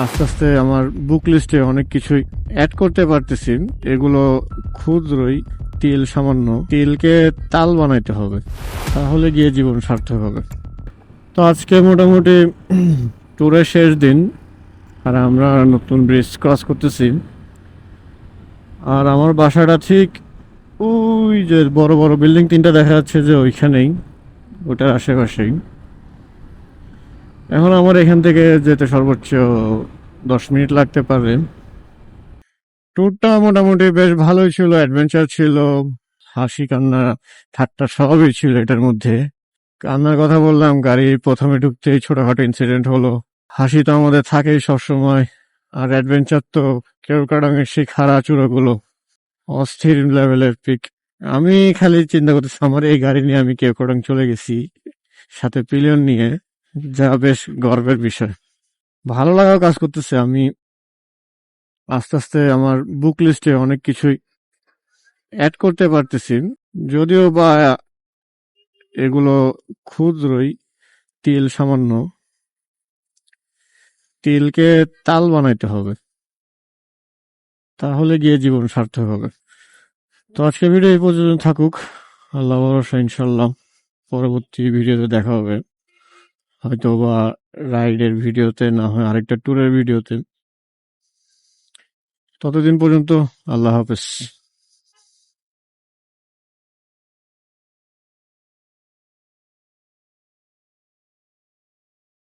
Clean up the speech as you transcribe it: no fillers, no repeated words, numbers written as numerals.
আস্তে আস্তে আমার বুক লিস্টে অনেক কিছুই অ্যাড করতে পারতেছি। এগুলো ক্ষুদ্রই, তিল সামান্য। তিলকে তাল বানাইতে হবে, তাহলে গিয়ে জীবন সার্থক হবে। তো আজকে মোটামুটি ট্যুরের শেষ দিন, আর আমরা নতুন ব্রিজ ক্রস করতেছি। আর আমার বাসাটা ঠিক ওই যে বড় বড় বিল্ডিং তিনটা দেখা যাচ্ছে যে ওইখানেই, ওটার আশেপাশেই। এখন আমার এখান থেকে যেতে সর্বোচ্চ 10 মিনিট লাগতে পারে। ট্যুরটা মোটামুটি বেশ ভালোই ছিল, অ্যাডভেঞ্চার ছিল, হাসি কান্না ঠাট্টা সবই ছিল এটার মধ্যে। কান্নার কথা বললাম, গাড়ি প্রথমে ঢুকতেই ছোটখাটো ইনসিডেন্ট হলো। হাসি তো আমাদের থাকেই সবসময়। আর অ্যাডভেঞ্চার তো কেওক্রাডাঙের সেই খাড়া চূড়াগুলো অস্থির লেভেলের পিক। আমি খালি চিন্তা করতেছি আমার এই গাড়ি নিয়ে আমি কেওক্রাডাং চলে গেছি, সাথে পিলিয়ন নিয়ে, যা বেশ গর্বের বিষয়। ভালো লাগাও কাজ করতেছে। আমি আস্তে আস্তে আমার বুক লিস্টে অনেক কিছুই অ্যাড করতে পারতেছি, যদিও বা এগুলো ক্ষুদ্রই, তিল সামান্য। তিলকে তাল বানাইতে হবে, তাহলে গিয়ে জীবন সার্থক হবে। তো আজকে ভিডিও এই পর্যন্ত থাকুক। আল্লাহ ভরসা, ইনশাল্লাহ পরবর্তী ভিডিওতে দেখা হবে, হয়তো বা রাইডের ভিডিওতে, না হয় আরেকটা ট্যুরের ভিডিওতে। ততদিন পর্যন্ত আল্লাহ হাফেজ।